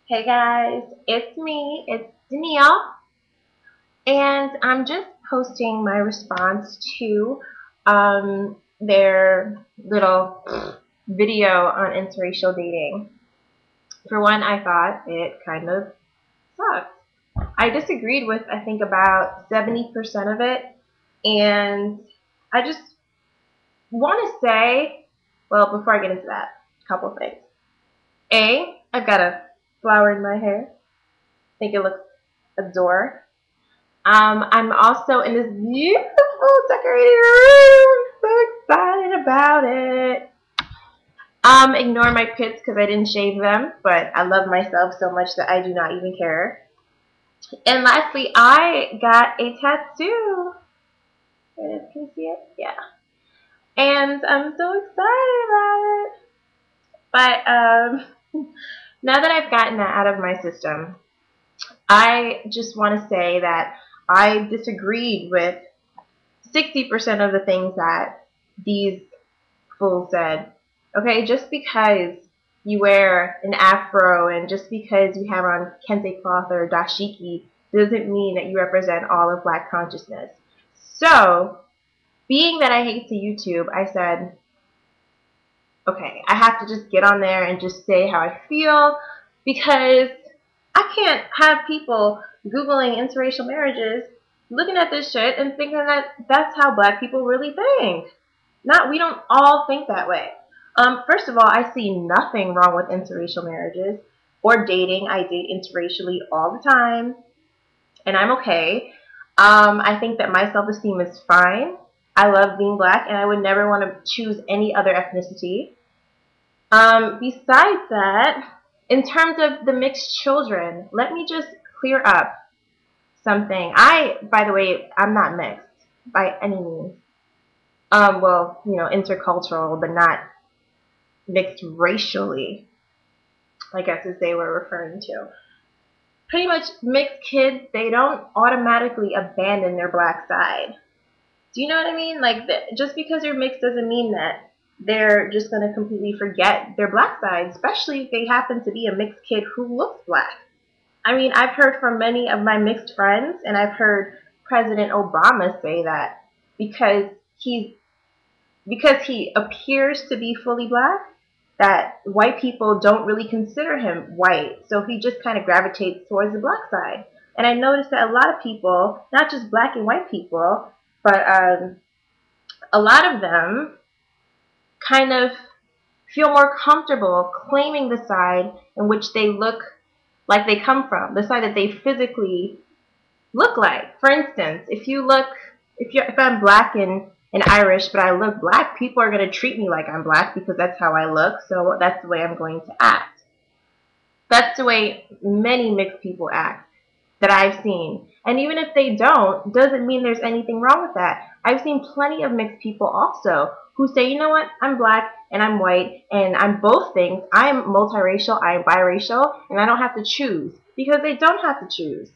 Hey guys, it's me, it's Danielle, and I'm just posting my response to their little video on interracial dating. For one, I thought it kind of sucked. I disagreed with, I think, about 70% of it, and I just want to say, well, before I get into that, a couple things. I've got a flower in my hair. I think it looks adorable. I'm also in this beautiful decorated room. So excited about it. Ignore my pits because I didn't shave them, but I love myself so much that I do not even care. And lastly, I got a tattoo. Can you see it? Yeah. And I'm so excited about it. But now that I've gotten that out of my system, I just want to say that I disagreed with 60% of the things that these fools said. Okay, just because you wear an afro and just because you have on kente cloth or dashiki doesn't mean that you represent all of black consciousness. So, being that I hate to YouTube, I said, okay, I have to just get on there and just say how I feel because I can't have people Googling interracial marriages, looking at this shit and thinking that that's how black people really think. Not, we don't all think that way. First of all, I see nothing wrong with interracial marriages or dating. I date interracially all the time, and I'm okay. I think that my self-esteem is fine. I love being black, and I would never want to choose any other ethnicity. Besides that, in terms of the mixed children, let me just clear up something. By the way, I'm not mixed by any means. Well, intercultural, but not mixed racially, I guess as they were referring to. Pretty much mixed kids, they don't automatically abandon their black side. Do you know what I mean? Like, just because you're mixed doesn't mean that they're just going to completely forget their black side, especially if they happen to be a mixed kid who looks black. I mean, I've heard from many of my mixed friends, and I've heard President Obama say that because he's because he appears to be fully black, that white people don't really consider him white. So he just kind of gravitates towards the black side. And I noticed that a lot of people, not just black and white people, but a lot of them kind of feel more comfortable claiming the side in which they look like they come from, the side that they physically look like. For instance, if I'm black and Irish, but I look black, people are going to treat me like I'm black because that's how I look, so that's the way I'm going to act. That's the way many mixed people act that I've seen. And even if they don't, doesn't mean there's anything wrong with that. I've seen plenty of mixed people also who say, you know what, I'm black and I'm white and I'm both things. I'm multiracial, I'm biracial, and I don't have to choose because they don't have to choose.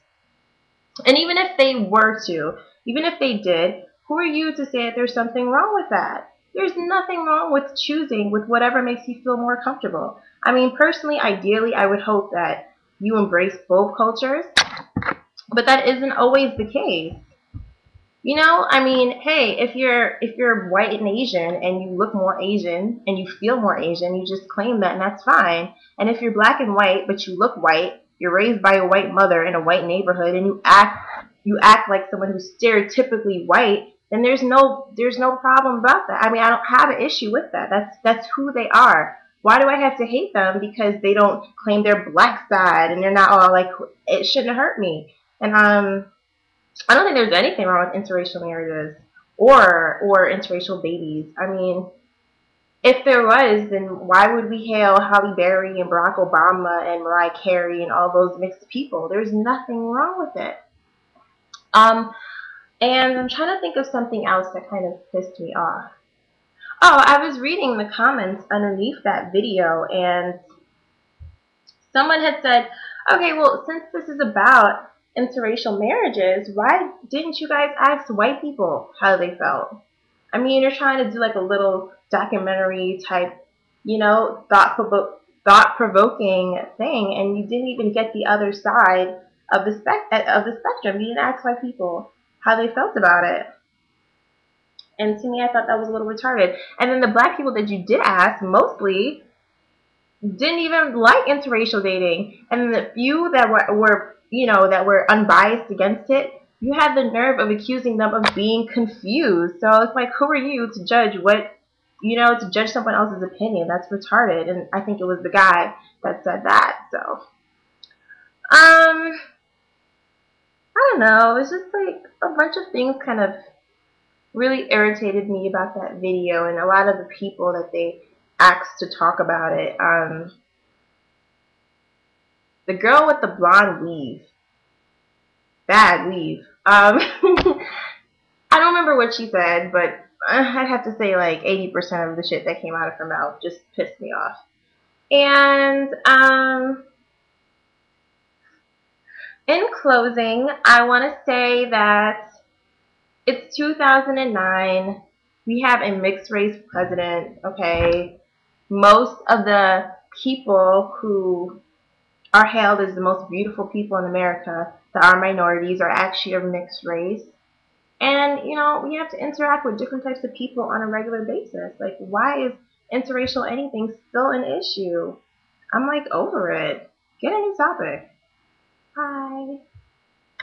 And even if they were to, even if they did, who are you to say that there's something wrong with that? There's nothing wrong with choosing with whatever makes you feel more comfortable. I mean, personally, ideally, I would hope that you embrace both cultures, but that isn't always the case. You know, I mean, hey, if you're white and Asian and you look more Asian and you feel more Asian, you just claim that and that's fine. And if you're black and white but you look white, you're raised by a white mother in a white neighborhood and you act like someone who's stereotypically white, then there's no problem about that. I mean, I don't have an issue with that. That's who they are. Why do I have to hate them because they don't claim their black side and they're not all like it shouldn't hurt me. And I don't think there's anything wrong with interracial marriages or interracial babies. I mean, if there was, then why would we hail Halle Berry and Barack Obama and Mariah Carey and all those mixed people? There's nothing wrong with it. Um, and I'm trying to think of something else that kind of pissed me off. Oh, I was reading the comments underneath that video, and someone had said, okay, well, since this is about interracial marriages, why didn't you guys ask white people how they felt? I mean, you're trying to do like a little documentary type, thought thought-provoking thing, and you didn't even get the other side of the spectrum. You didn't ask white people how they felt about it. And to me, I thought that was a little retarded. And then the black people that you did ask, mostly didn't even like interracial dating. And the few that were that were unbiased against it, you had the nerve of accusing them of being confused. So it's like, who are you to judge to judge someone else's opinion? That's retarded. And I think it was the guy that said that. So, I don't know. It's just like a bunch of things kind of really irritated me about that video, and a lot of the people that they asked to talk about it. The girl with the blonde weave, bad weave. I don't remember what she said, but I'd have to say like 80% of the shit that came out of her mouth just pissed me off. And in closing, I want to say that it's 2009. We have a mixed race president, okay? Most of the people who are hailed as the most beautiful people in America that are minorities are actually of mixed race. And, we have to interact with different types of people on a regular basis. Like, why is interracial anything still an issue? I'm like over it. Get a new topic. Bye.